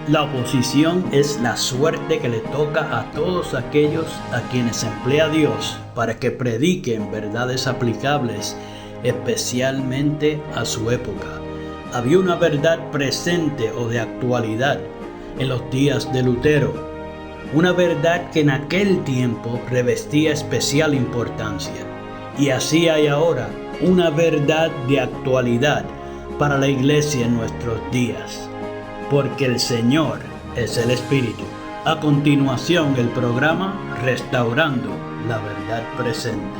La oposición es la suerte que le toca a todos aquellos a quienes emplea Dios para que prediquen verdades aplicables, especialmente a su época. Había una verdad presente o de actualidad en los días de Lutero, una verdad que en aquel tiempo revestía especial importancia. Y así hay ahora una verdad de actualidad para la iglesia en nuestros días. Porque el Señor es el Espíritu. A continuación, el programa Restaurando la Verdad Presente.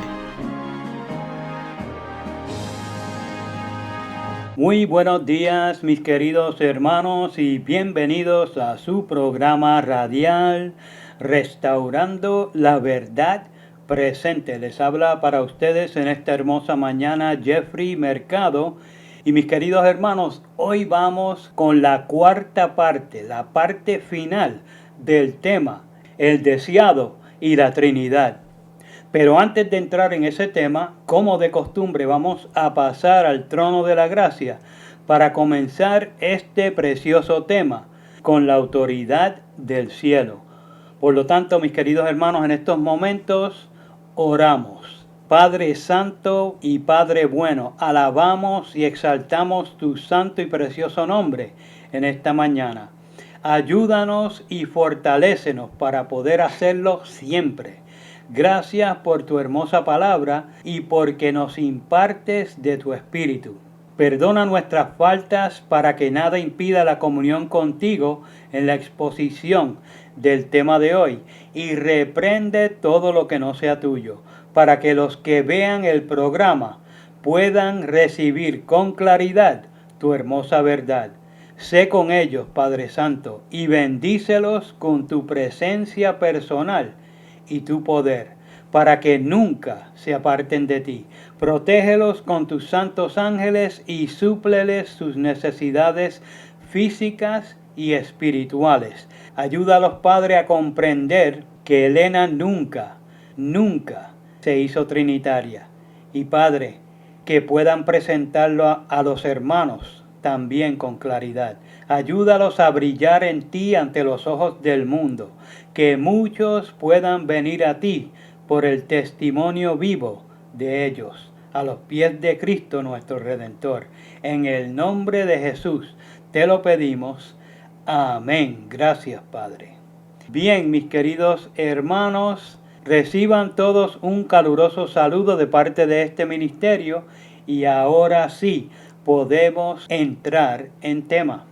Muy buenos días, mis queridos hermanos, y bienvenidos a su programa radial Restaurando la Verdad Presente. Les habla para ustedes en esta hermosa mañana Jeffrey Mercado. Y mis queridos hermanos, hoy vamos con la cuarta parte, la parte final del tema, el deseado y la Trinidad. Pero antes de entrar en ese tema, como de costumbre, vamos a pasar al trono de la gracia para comenzar este precioso tema con la autoridad del cielo. Por lo tanto, mis queridos hermanos, en estos momentos oramos. Padre Santo y Padre Bueno, alabamos y exaltamos tu santo y precioso nombre en esta mañana. Ayúdanos y fortalécenos para poder hacerlo siempre. Gracias por tu hermosa palabra y porque nos impartes de tu espíritu. Perdona nuestras faltas para que nada impida la comunión contigo en la exposición del tema de hoy y reprende todo lo que no sea tuyo, para que los que vean el programa puedan recibir con claridad tu hermosa verdad. Sé con ellos, Padre Santo, y bendícelos con tu presencia personal y tu poder, para que nunca se aparten de ti. Protégelos con tus santos ángeles y súpleles sus necesidades físicas y espirituales. Ayúdalos, Padre, a comprender que Elena nunca se hizo trinitaria. Y Padre, que puedan presentarlo a los hermanos también con claridad. Ayúdalos a brillar en ti ante los ojos del mundo, que muchos puedan venir a ti por el testimonio vivo de ellos, a los pies de Cristo nuestro Redentor. En el nombre de Jesús te lo pedimos. Amén. Gracias, Padre. Bien, mis queridos hermanos, reciban todos un caluroso saludo de parte de este ministerio y ahora sí podemos entrar en tema.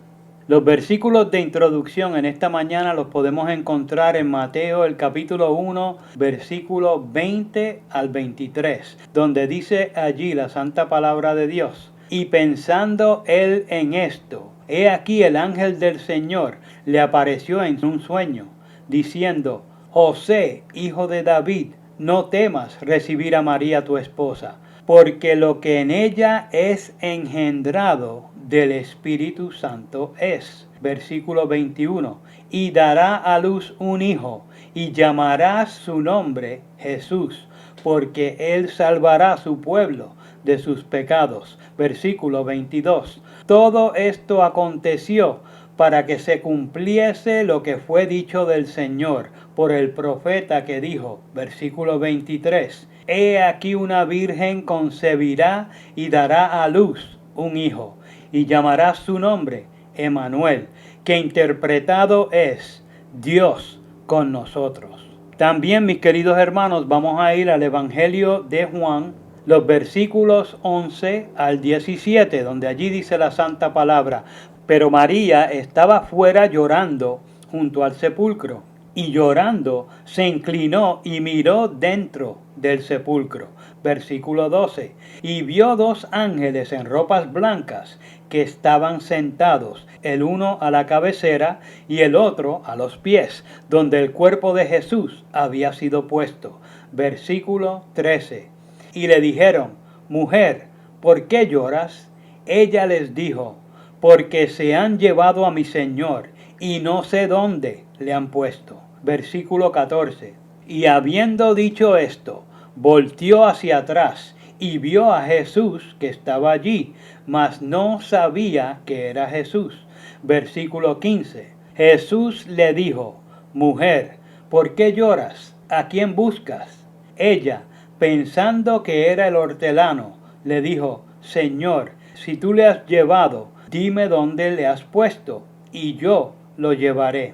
Los versículos de introducción en esta mañana los podemos encontrar en Mateo el capítulo 1, versículo 20 al 23, donde dice allí la santa palabra de Dios: y pensando él en esto, he aquí el ángel del Señor le apareció en un sueño, diciendo: José, hijo de David, no temas recibir a María tu esposa, porque lo que en ella es engendrado del Espíritu Santo es. Versículo 21. Y dará a luz un hijo, y llamarás su nombre Jesús, porque él salvará a su pueblo de sus pecados. Versículo 22. Todo esto aconteció para que se cumpliese lo que fue dicho del Señor por el profeta que dijo, versículo 23, he aquí una virgen concebirá y dará a luz un hijo, y llamará su nombre Emmanuel, que interpretado es Dios con nosotros. También, mis queridos hermanos, vamos a ir al Evangelio de Juan, los versículos 11 al 17, donde allí dice la santa palabra: pero María estaba fuera llorando junto al sepulcro, y llorando se inclinó y miró dentro del sepulcro. Versículo 12. Y vio dos ángeles en ropas blancas que estaban sentados, el uno a la cabecera y el otro a los pies, donde el cuerpo de Jesús había sido puesto. Versículo 13. Y le dijeron: mujer, ¿por qué lloras? Ella les dijo: porque se han llevado a mi Señor, y no sé dónde le han puesto. Versículo 14. Y habiendo dicho esto, volteó hacia atrás, y vio a Jesús que estaba allí, mas no sabía que era Jesús. Versículo 15. Jesús le dijo: Mujer, ¿por qué lloras? ¿A quién buscas? Ella, pensando que era el hortelano, le dijo: Señor, si tú le has llevado, dime dónde le has puesto, y yo lo llevaré.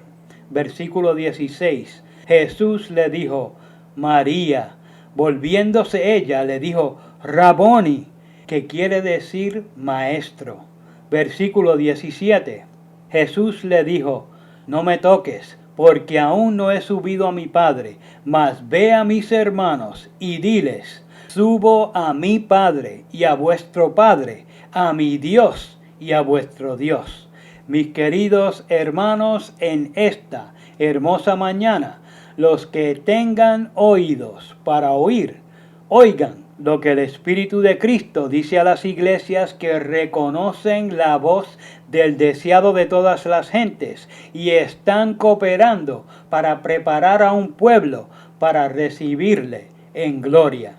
Versículo 16. Jesús le dijo: María. Volviéndose ella, le dijo: Raboni, que quiere decir maestro. Versículo 17. Jesús le dijo: No me toques, porque aún no he subido a mi Padre, mas ve a mis hermanos y diles: Subo a mi Padre y a vuestro Padre, a mi Dios y a vuestro Dios. Mis queridos hermanos, en esta hermosa mañana, los que tengan oídos para oír, oigan lo que el Espíritu de Cristo dice a las iglesias que reconocen la voz del deseado de todas las gentes y están cooperando para preparar a un pueblo para recibirle en gloria.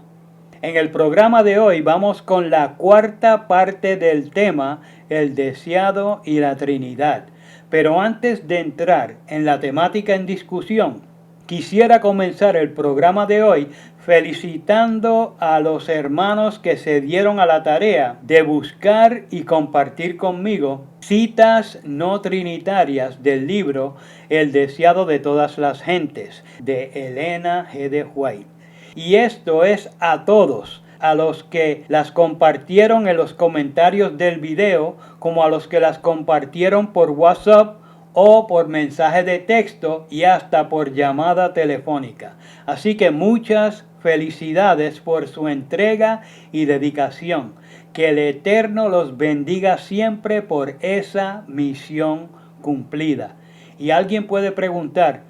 En el programa de hoy vamos con la cuarta parte del tema, el deseado y la Trinidad. Pero antes de entrar en la temática en discusión, quisiera comenzar el programa de hoy felicitando a los hermanos que se dieron a la tarea de buscar y compartir conmigo citas no trinitarias del libro El deseado de todas las gentes, de Elena G. de White. Y esto es a todos, a los que las compartieron en los comentarios del video, como a los que las compartieron por WhatsApp o por mensaje de texto y hasta por llamada telefónica. Así que muchas felicidades por su entrega y dedicación. Que el Eterno los bendiga siempre por esa misión cumplida. Y alguien puede preguntar: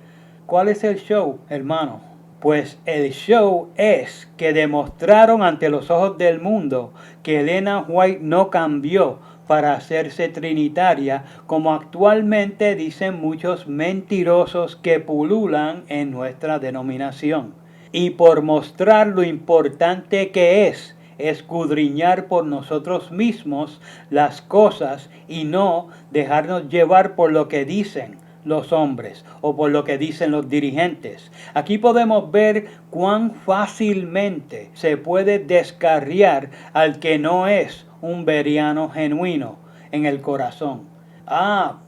¿cuál es el show, hermano? Pues el show es que demostraron ante los ojos del mundo que Elena White no cambió para hacerse trinitaria, como actualmente dicen muchos mentirosos que pululan en nuestra denominación. Y por mostrar lo importante que es escudriñar por nosotros mismos las cosas y no dejarnos llevar por lo que dicen los hombres o por lo que dicen los dirigentes. Aquí podemos ver cuán fácilmente se puede descarriar al que no es un beriano genuino en el corazón.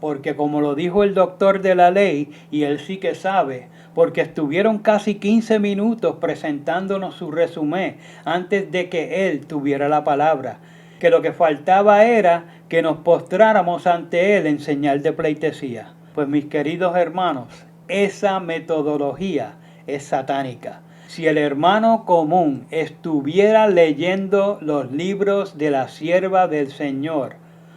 Porque como lo dijo el doctor de la ley, y él sí que sabe, porque estuvieron casi 15 minutos presentándonos su resumen antes de que él tuviera la palabra, que lo que faltaba era que nos postráramos ante él en señal de pleitesía. Pues mis queridos hermanos, esa metodología es satánica. Si el hermano común estuviera leyendo los libros de la sierva del Señor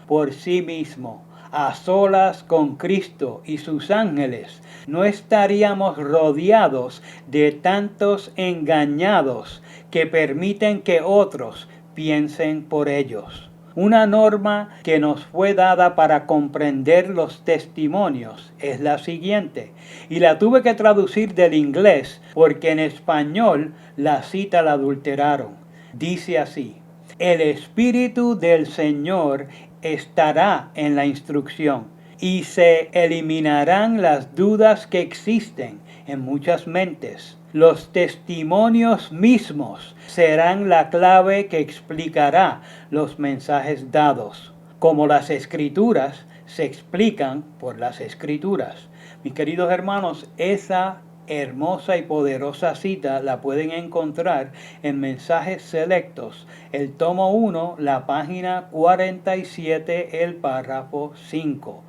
por sí mismo, a solas con Cristo y sus ángeles, no estaríamos rodeados de tantos engañados que permiten que otros piensen por ellos. Una norma que nos fue dada para comprender los testimonios es la siguiente, y la tuve que traducir del inglés porque en español la cita la adulteraron. Dice así: el Espíritu del Señor estará en la instrucción y se eliminarán las dudas que existen en muchas mentes. Los testimonios mismos serán la clave que explicará los mensajes dados, como las escrituras se explican por las escrituras. Mis queridos hermanos, esa hermosa y poderosa cita la pueden encontrar en Mensajes Selectos, el tomo 1, la página 47, el párrafo 5.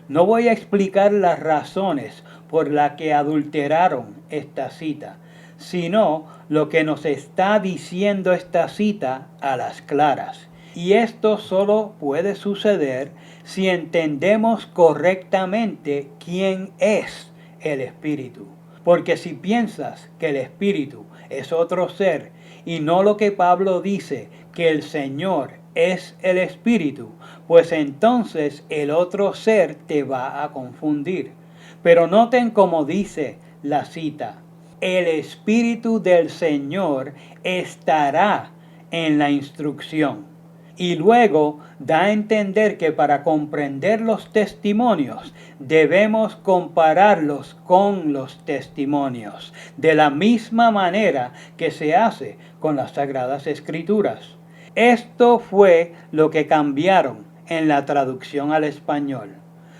No voy a explicar las razones por las que adulteraron esta cita, sino lo que nos está diciendo esta cita a las claras. Y esto solo puede suceder si entendemos correctamente quién es el Espíritu. Porque si piensas que el Espíritu es otro ser y no lo que Pablo dice, que el Señor es el Espíritu, pues entonces el otro ser te va a confundir. Pero noten cómo dice la cita: el Espíritu del Señor estará en la instrucción. Y luego da a entender que para comprender los testimonios debemos compararlos con los testimonios, de la misma manera que se hace con las Sagradas Escrituras. Esto fue lo que cambiaron en la traducción al español.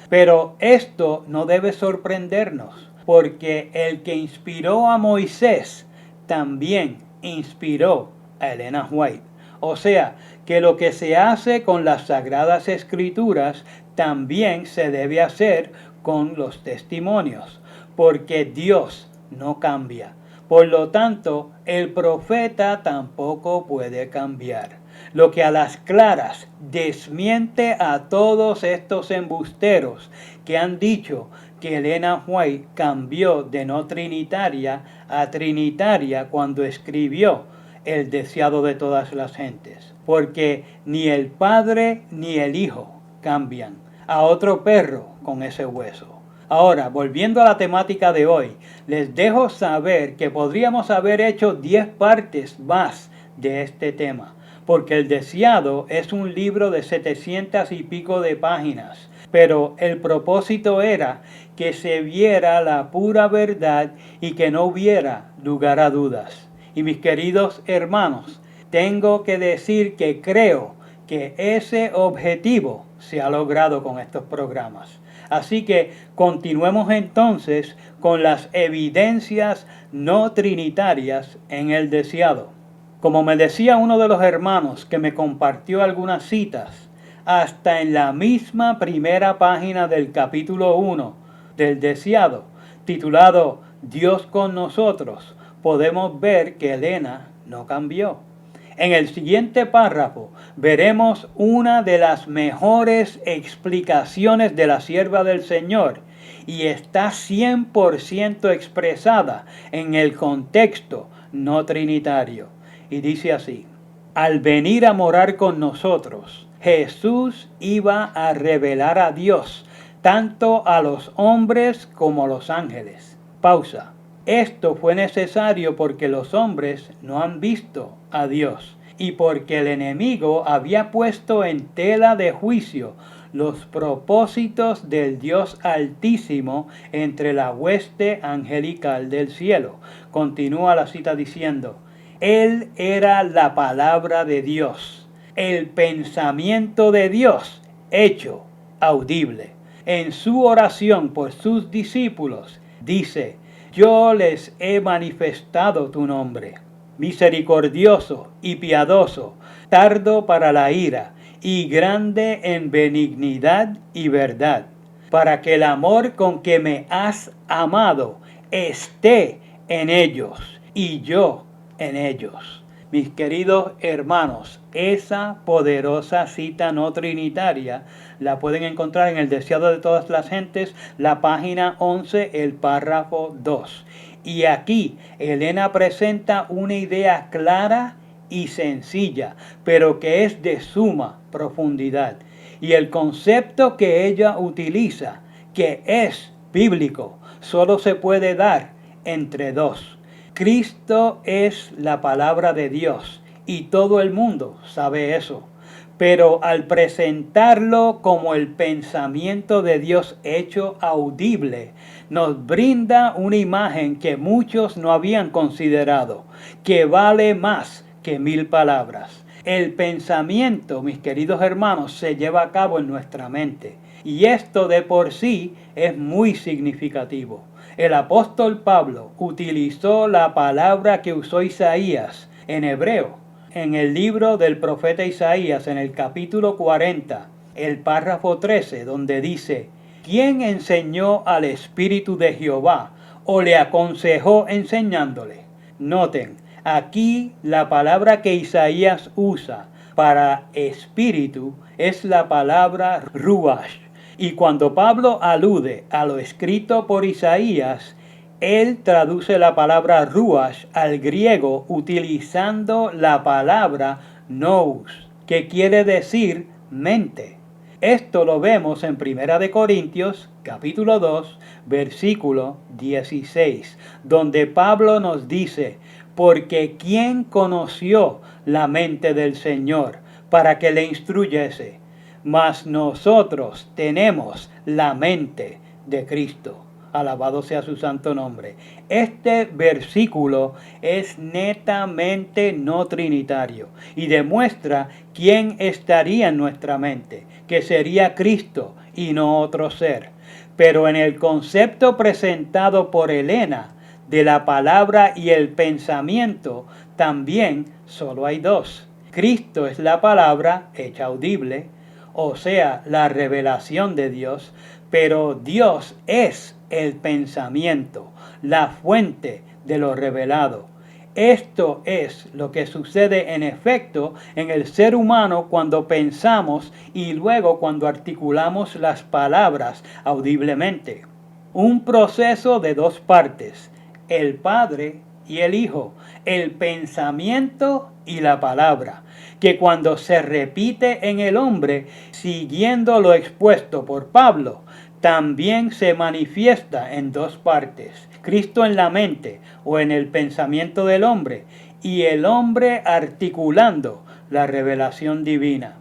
Pero esto no debe sorprendernos, porque el que inspiró a Moisés también inspiró a Elena White. O sea, que lo que se hace con las Sagradas Escrituras también se debe hacer con los testimonios, porque Dios no cambia. Por lo tanto, el profeta tampoco puede cambiar. Lo que a las claras desmiente a todos estos embusteros que han dicho que Elena White cambió de no trinitaria a trinitaria cuando escribió El deseado de todas las gentes. Porque ni el Padre ni el Hijo cambian. A otro perro con ese hueso. Ahora, volviendo a la temática de hoy, les dejo saber que podríamos haber hecho 10 partes más de este tema, porque El deseado es un libro de 700 y pico de páginas, pero el propósito era que se viera la pura verdad y que no hubiera lugar a dudas. Y mis queridos hermanos, tengo que decir que creo que ese objetivo se ha logrado con estos programas. Así que continuemos entonces con las evidencias no trinitarias en el deseado. Como me decía uno de los hermanos que me compartió algunas citas, hasta en la misma primera página del capítulo 1 del deseado, titulado Dios con nosotros, podemos ver que Elena no cambió. En el siguiente párrafo veremos una de las mejores explicaciones de la sierva del Señor y está 100% expresada en el contexto no trinitario. Y dice así: al venir a morar con nosotros, Jesús iba a revelar a Dios tanto a los hombres como a los ángeles. Pausa. Esto fue necesario porque los hombres no han visto a Dios y porque el enemigo había puesto en tela de juicio los propósitos del Dios Altísimo entre la hueste angelical del cielo. Continúa la cita diciendo: Él era la palabra de Dios, el pensamiento de Dios hecho audible. En su oración por sus discípulos dice: yo les he manifestado tu nombre, misericordioso y piadoso, tardo para la ira y grande en benignidad y verdad, para que el amor con que me has amado esté en ellos y yo en ellos. Mis queridos hermanos, esa poderosa cita no trinitaria la pueden encontrar en El deseado de todas las gentes, la página 11, el párrafo 2. Y aquí Elena presenta una idea clara y sencilla, pero que es de suma profundidad. Y el concepto que ella utiliza, que es bíblico, solo se puede dar entre dos. Cristo es la palabra de Dios y todo el mundo sabe eso. Pero al presentarlo como el pensamiento de Dios hecho audible, nos brinda una imagen que muchos no habían considerado, que vale más que 1000 palabras. El pensamiento, mis queridos hermanos, se lleva a cabo en nuestra mente, y esto de por sí es muy significativo. El apóstol Pablo utilizó la palabra que usó Isaías en hebreo en el libro del profeta Isaías, en el capítulo 40, el párrafo 13, donde dice: ¿quién enseñó al Espíritu de Jehová o le aconsejó enseñándole? Noten, aquí la palabra que Isaías usa para espíritu es la palabra ruach. Y cuando Pablo alude a lo escrito por Isaías, él traduce la palabra ruach al griego utilizando la palabra nous, que quiere decir mente. Esto lo vemos en 1 Corintios capítulo 2, versículo 16, donde Pablo nos dice: porque ¿quién conoció la mente del Señor para que le instruyese. Mas nosotros tenemos la mente de Cristo. Alabado sea su santo nombre. Este versículo es netamente no trinitario y demuestra quién estaría en nuestra mente, que sería Cristo y no otro ser. Pero en el concepto presentado por Elena de la palabra y el pensamiento, también solo hay dos. Cristo es la palabra hecha audible, o sea, la revelación de Dios, pero Dios es el pensamiento, la fuente de lo revelado. Esto es lo que sucede en efecto en el ser humano cuando pensamos y luego cuando articulamos las palabras audiblemente. Un proceso de dos partes, el Padre y el Hijo, el pensamiento y la palabra, que cuando se repite en el hombre, siguiendo lo expuesto por Pablo, también se manifiesta en dos partes, Cristo en la mente o en el pensamiento del hombre, y el hombre articulando la revelación divina.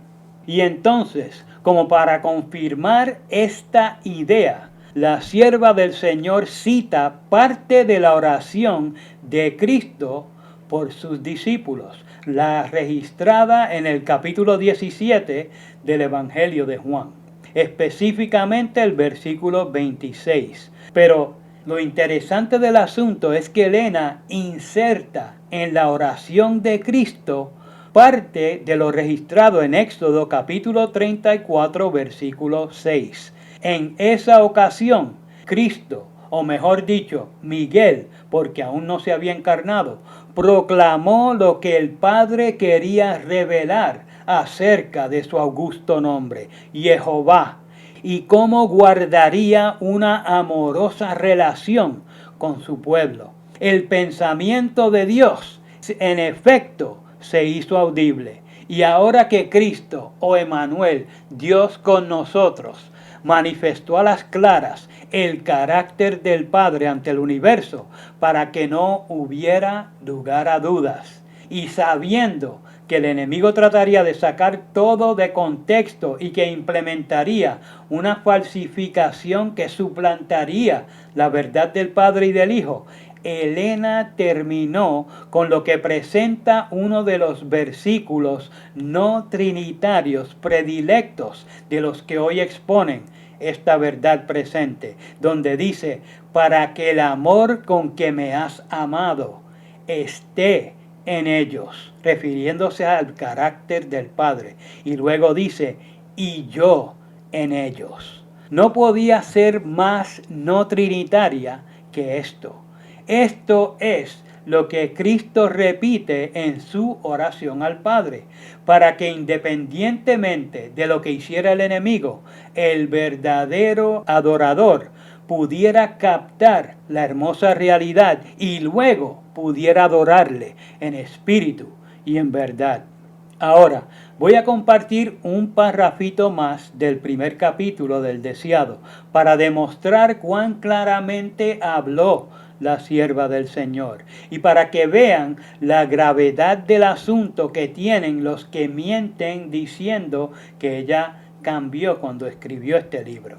Y entonces, como para confirmar esta idea, la sierva del Señor cita parte de la oración de Cristo por sus discípulos, la registrada en el capítulo 17 del Evangelio de Juan, específicamente el versículo 26. Pero lo interesante del asunto es que Elena inserta en la oración de Cristo parte de lo registrado en Éxodo capítulo 34 versículo 6. En esa ocasión, Cristo, o mejor dicho, Miguel, porque aún no se había encarnado, proclamó lo que el Padre quería revelar acerca de su augusto nombre, Jehová, y cómo guardaría una amorosa relación con su pueblo. El pensamiento de Dios, en efecto, se hizo audible. Y ahora que Cristo, o Emmanuel, Dios con nosotros, manifestó a las claras el carácter del Padre ante el universo, para que no hubiera lugar a dudas. Y sabiendo que el enemigo trataría de sacar todo de contexto y que implementaría una falsificación que suplantaría la verdad del Padre y del Hijo, Elena terminó con lo que presenta uno de los versículos no trinitarios predilectos de los que hoy exponen esta verdad presente, donde dice, para que el amor con que me has amado esté en ellos, refiriéndose al carácter del Padre. Y luego dice, y yo en ellos. No podía ser más no trinitaria que esto. Esto es lo que Cristo repite en su oración al Padre, para que independientemente de lo que hiciera el enemigo, el verdadero adorador pudiera captar la hermosa realidad y luego pudiera adorarle en espíritu y en verdad. Ahora, voy a compartir un parrafito más del primer capítulo del deseado para demostrar cuán claramente habló la sierva del Señor y para que vean la gravedad del asunto que tienen los que mienten diciendo que ella cambió cuando escribió este libro.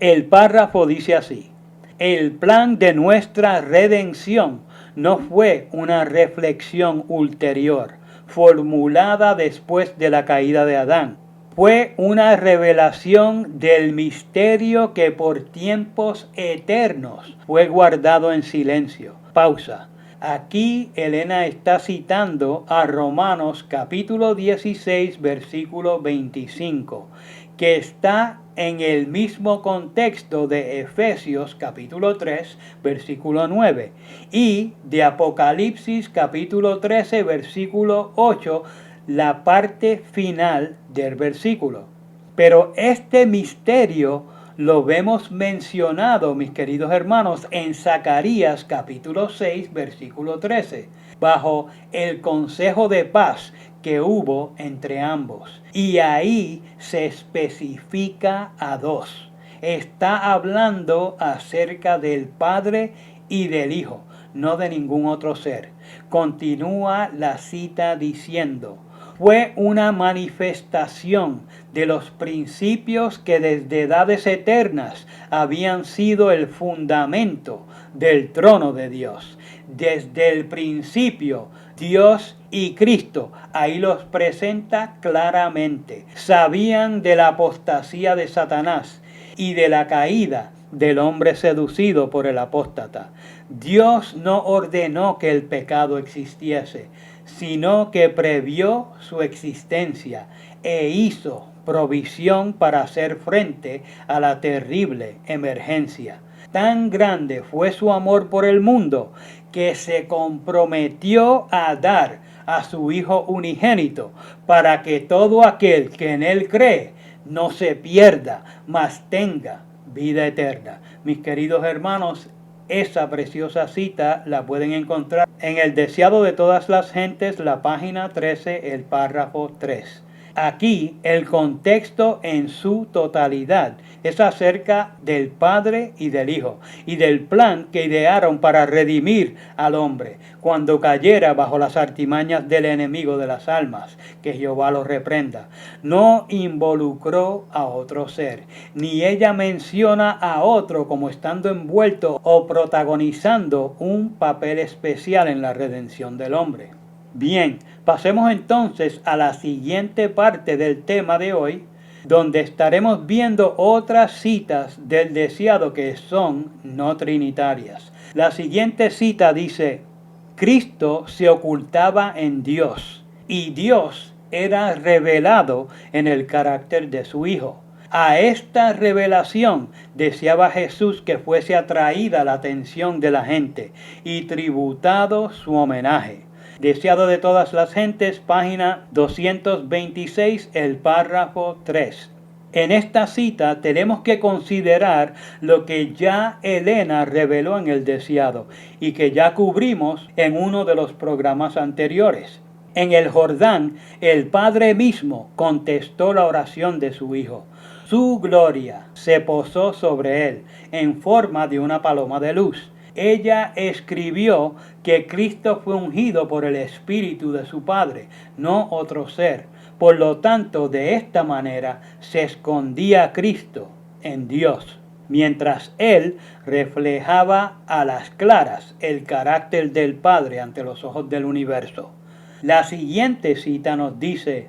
El párrafo dice así: el plan de nuestra redención no fue una reflexión ulterior, formulada después de la caída de Adán. Fue una revelación del misterio que por tiempos eternos fue guardado en silencio. Pausa. Aquí Elena está citando a Romanos capítulo 16, versículo 25, que está en el mismo contexto de Efesios capítulo 3, versículo 9, y de Apocalipsis capítulo 13, versículo 8, la parte final del versículo. Pero este misterio lo vemos mencionado, mis queridos hermanos, en Zacarías capítulo 6, versículo 13, bajo el consejo de paz que hubo entre ambos. Y ahí se especifica a dos. Está hablando acerca del Padre y del Hijo, no de ningún otro ser. Continúa la cita diciendo, fue una manifestación de los principios que desde edades eternas habían sido el fundamento del trono de Dios. Desde el principio, Dios y Cristo, ahí los presenta claramente. Sabían de la apostasía de Satanás y de la caída del hombre seducido por el apóstata. Dios no ordenó que el pecado existiese, sino que previó su existencia e hizo provisión para hacer frente a la terrible emergencia. Tan grande fue su amor por el mundo que se comprometió a dar a su Hijo unigénito para que todo aquel que en él cree no se pierda, mas tenga vida eterna. Mis queridos hermanos, esa preciosa cita la pueden encontrar en El deseado de todas las gentes, la página 13, el párrafo 3. Aquí el contexto en su totalidad es acerca del Padre y del Hijo y del plan que idearon para redimir al hombre cuando cayera bajo las artimañas del enemigo de las almas, que Jehová lo reprenda. No involucró a otro ser, ni ella menciona a otro como estando envuelto o protagonizando un papel especial en la redención del hombre. Bien, pasemos entonces a la siguiente parte del tema de hoy, donde estaremos viendo otras citas del deseado que son no trinitarias. La siguiente cita dice: Cristo se ocultaba en Dios y Dios era revelado en el carácter de su Hijo. A esta revelación deseaba Jesús que fuese atraída la atención de la gente y tributado su homenaje. Deseado de todas las gentes, página 226, el párrafo 3. En esta cita tenemos que considerar lo que ya Elena reveló en el deseado y que ya cubrimos en uno de los programas anteriores. En el Jordán, el Padre mismo contestó la oración de su Hijo. Su gloria se posó sobre él en forma de una paloma de luz. Ella escribió que Cristo fue ungido por el Espíritu de su Padre, no otro ser. Por lo tanto, de esta manera se escondía a Cristo en Dios, mientras Él reflejaba a las claras el carácter del Padre ante los ojos del universo. La siguiente cita nos dice: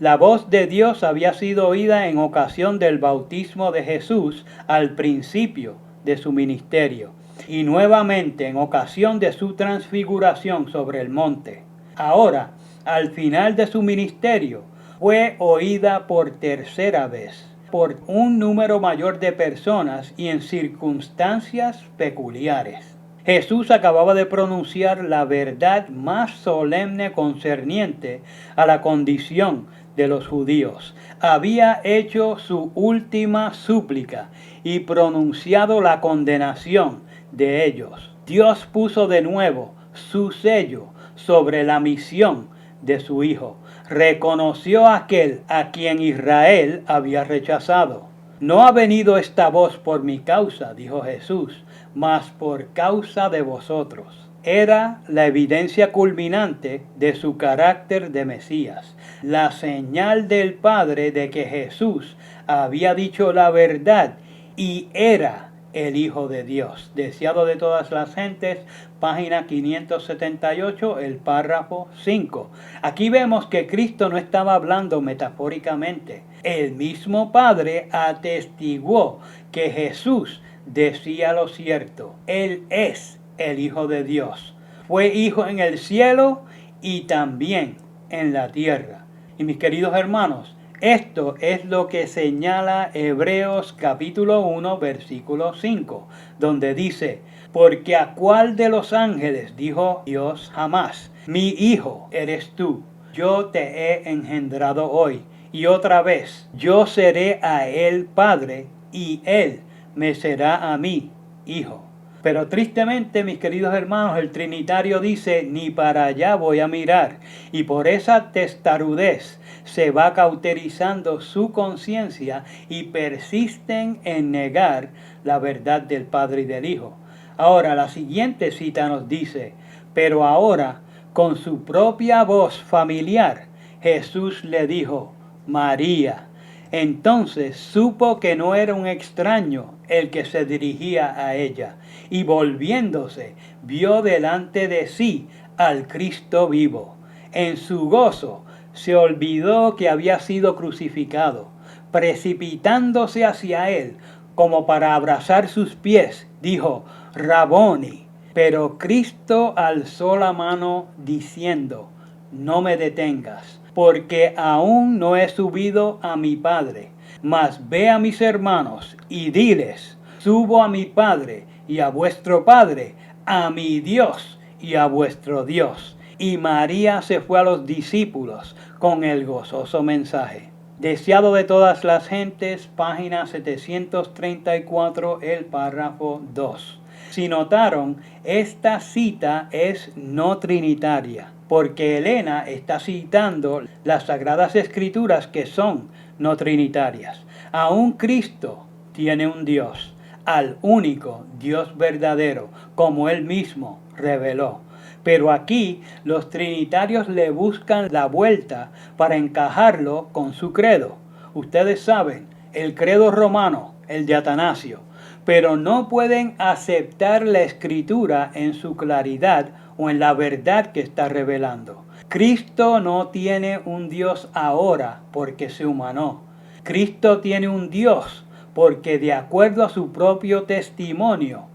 la voz de Dios había sido oída en ocasión del bautismo de Jesús al principio de su ministerio, y nuevamente en ocasión de su transfiguración sobre el monte. Ahora, al final de su ministerio, fue oída por tercera vez, por un número mayor de personas y en circunstancias peculiares. Jesús acababa de pronunciar la verdad más solemne concerniente a la condición de los judíos. Había hecho su última súplica y pronunciado la condenación de ellos. Dios puso de nuevo su sello sobre la misión de su Hijo. Reconoció a aquel a quien Israel había rechazado. No ha venido esta voz por mi causa, dijo Jesús, mas por causa de vosotros. Era la evidencia culminante de su carácter de Mesías, la señal del Padre de que Jesús había dicho la verdad y era el Hijo de Dios. Deseado de todas las gentes, página 578, el párrafo 5. Aquí vemos que Cristo no estaba hablando metafóricamente. El mismo Padre atestiguó que Jesús decía lo cierto. Él es el Hijo de Dios. Fue Hijo en el cielo y también en la tierra. Y mis queridos hermanos, esto es lo que señala Hebreos capítulo 1, versículo 5, donde dice: porque a cuál de los ángeles dijo Dios jamás: mi hijo eres tú, yo te he engendrado hoy. Y otra vez: yo seré a él padre y él me será a mí hijo. Pero tristemente, mis queridos hermanos, el Trinitario dice: ni para allá voy a mirar. Y por esa testarudez se va cauterizando su conciencia y persisten en negar la verdad del Padre y del Hijo. Ahora, la siguiente cita nos dice: pero ahora, con su propia voz familiar, Jesús le dijo, María. Entonces supo que no era un extraño el que se dirigía a ella, y volviéndose, vio delante de sí al Cristo vivo. En su gozo se olvidó que había sido crucificado. Precipitándose hacia él, como para abrazar sus pies, dijo, Raboni. Pero Cristo alzó la mano diciendo, no me detengas, porque aún no he subido a mi Padre. Mas ve a mis hermanos y diles, subo a mi Padre y a vuestro Padre, a mi Dios y a vuestro Dios. Y María se fue a los discípulos con el gozoso mensaje. Deseado de todas las gentes, página 734, el párrafo 2. Si notaron, esta cita es no trinitaria, porque Elena está citando las Sagradas Escrituras que son no trinitarias. Aún Cristo tiene un Dios, al único Dios verdadero, como Él mismo reveló. Pero aquí los trinitarios le buscan la vuelta para encajarlo con su credo. Ustedes saben, el credo romano, el de Atanasio, pero no pueden aceptar la escritura en su claridad o en la verdad que está revelando. Cristo no tiene un Dios ahora porque se humanó. Cristo tiene un Dios porque de acuerdo a su propio testimonio,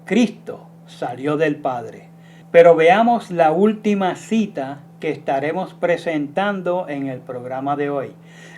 Cristo salió del Padre. Pero veamos la última cita que estaremos presentando en el programa de hoy.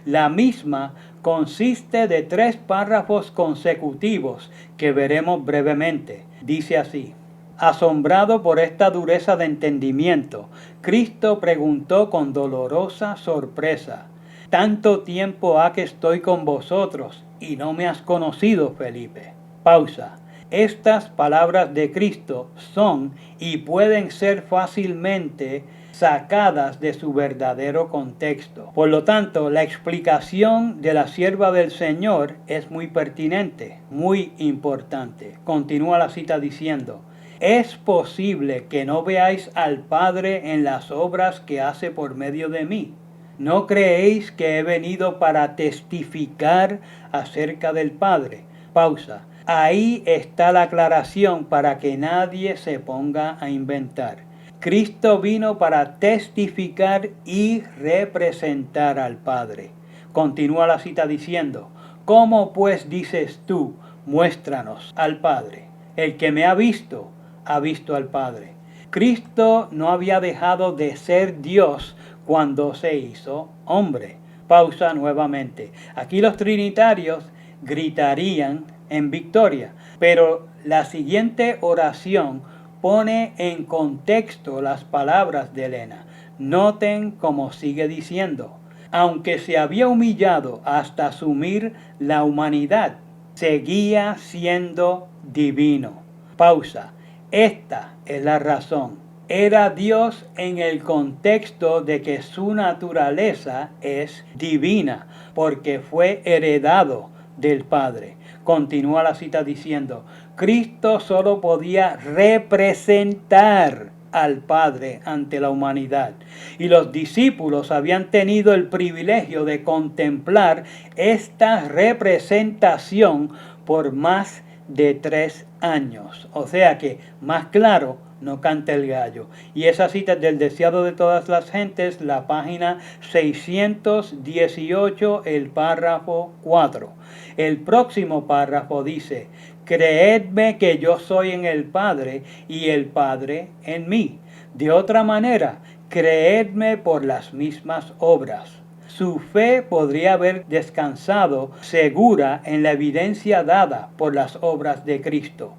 La misma consiste de 3 párrafos consecutivos que veremos brevemente. Dice así: asombrado por esta dureza de entendimiento, Cristo preguntó con dolorosa sorpresa, ¿tanto tiempo ha que estoy con vosotros y no me has conocido, Felipe? Pausa. Estas palabras de Cristo son y pueden ser fácilmente sacadas de su verdadero contexto. Por lo tanto, la explicación de la sierva del Señor es muy pertinente, muy importante. Continúa la cita diciendo, ¿es posible que no veáis al Padre en las obras que hace por medio de mí? ¿No creéis que he venido para testificar acerca del Padre? Pausa. Ahí está la aclaración para que nadie se ponga a inventar. Cristo vino para testificar y representar al Padre. Continúa la cita diciendo, ¿cómo pues dices tú, muéstranos al Padre? El que me ha visto al Padre. Cristo no había dejado de ser Dios cuando se hizo hombre. Pausa nuevamente. Aquí los trinitarios gritarían en victoria, pero la siguiente oración pone en contexto las palabras de Elena. Noten cómo sigue diciendo, aunque se había humillado hasta asumir la humanidad, seguía siendo divino. Pausa. Esta es la razón. Era Dios en el contexto de que su naturaleza es divina, porque fue heredado del Padre. Continúa la cita diciendo, Cristo solo podía representar al Padre ante la humanidad. Y los discípulos habían tenido el privilegio de contemplar esta representación por más de 3 años. O sea que, más claro, no canta el gallo. Y esa cita es del Deseado de todas las gentes, la página 618, el párrafo 4. El próximo párrafo dice, creedme que yo soy en el Padre y el Padre en mí. De otra manera, creedme por las mismas obras. Su fe podría haber descansado segura en la evidencia dada por las obras de Cristo.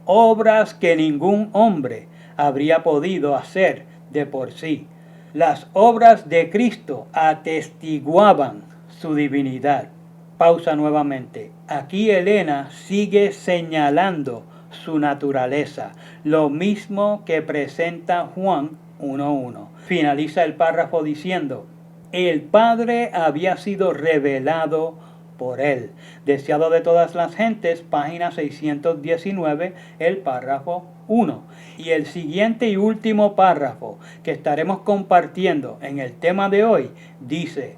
Obras que ningún hombre habría podido hacer de por sí. Las obras de Cristo atestiguaban su divinidad. Pausa nuevamente. Aquí Elena sigue señalando su naturaleza, lo mismo que presenta Juan 1:1. Finaliza el párrafo diciendo, el Padre había sido revelado por Él. Deseado de todas las gentes, página 619, el párrafo 1. Y el siguiente y último párrafo que estaremos compartiendo en el tema de hoy dice: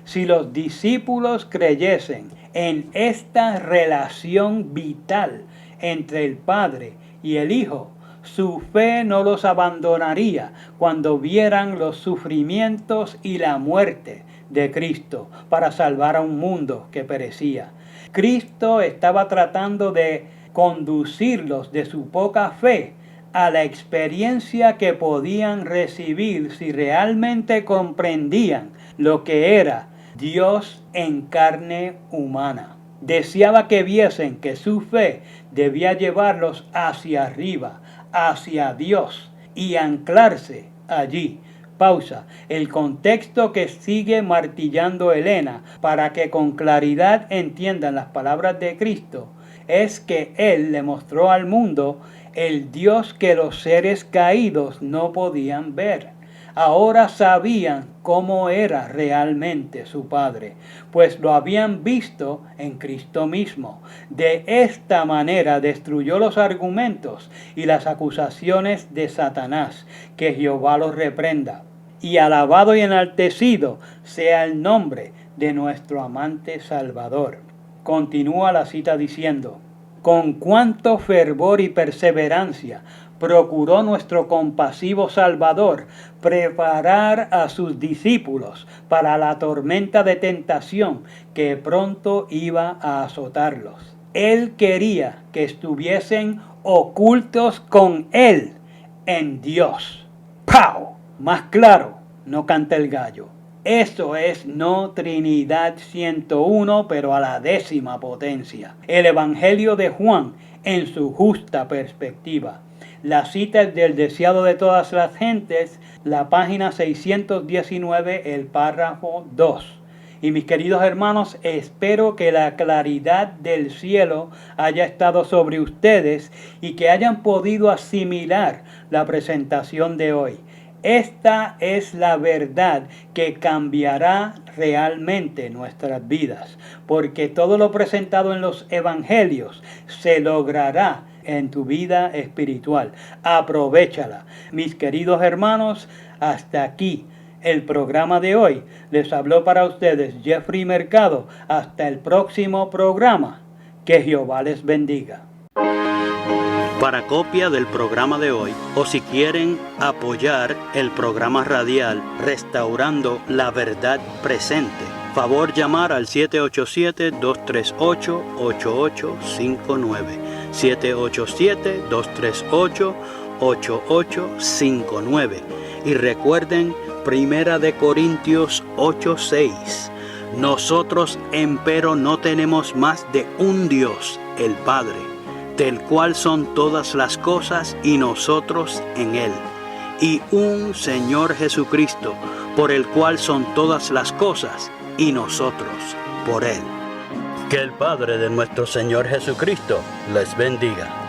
si los discípulos creyesen en esta relación vital entre el Padre y el Hijo, su fe no los abandonaría cuando vieran los sufrimientos y la muerte de Cristo para salvar a un mundo que perecía. Cristo estaba tratando de conducirlos de su poca fe a la experiencia que podían recibir si realmente comprendían lo que era Dios en carne humana. Deseaba que viesen que su fe debía llevarlos hacia arriba, hacia Dios, y anclarse allí. Pausa. El contexto que sigue martillando Elena para que con claridad entiendan las palabras de Cristo es que Él le mostró al mundo el Dios que los seres caídos no podían ver. Ahora sabían cómo era realmente su Padre, pues lo habían visto en Cristo mismo. De esta manera destruyó los argumentos y las acusaciones de Satanás. Que Jehová los reprenda. Y alabado y enaltecido sea el nombre de nuestro amante Salvador. Continúa la cita diciendo: con cuánto fervor y perseverancia procuró nuestro compasivo Salvador preparar a sus discípulos para la tormenta de tentación que pronto iba a azotarlos. Él quería que estuviesen ocultos con Él en Dios. ¡Pau! Más claro, no canta el gallo. Eso es no Trinidad 101, pero a la 10ª potencia. El Evangelio de Juan en su justa perspectiva. La cita es del Deseado de todas las gentes, la página 619, el párrafo 2. Y mis queridos hermanos, espero que la claridad del cielo haya estado sobre ustedes y que hayan podido asimilar la presentación de hoy. Esta es la verdad que cambiará realmente nuestras vidas, porque todo lo presentado en los evangelios se logrará en tu vida espiritual. Aprovéchala. Mis queridos hermanos, hasta aquí el programa de hoy. Les habló para ustedes Jeffrey Mercado. Hasta el próximo programa. Que Jehová les bendiga. Para copia del programa de hoy, o si quieren apoyar el programa radial Restaurando la Verdad Presente, favor llamar al 787-238-8859. 787-238-8859. Y recuerden, 1 Corintios 8:6. Nosotros empero no tenemos más de un Dios, el Padre, del cual son todas las cosas y nosotros en Él, y un Señor Jesucristo, por el cual son todas las cosas y nosotros por Él. Que el Padre de nuestro Señor Jesucristo les bendiga.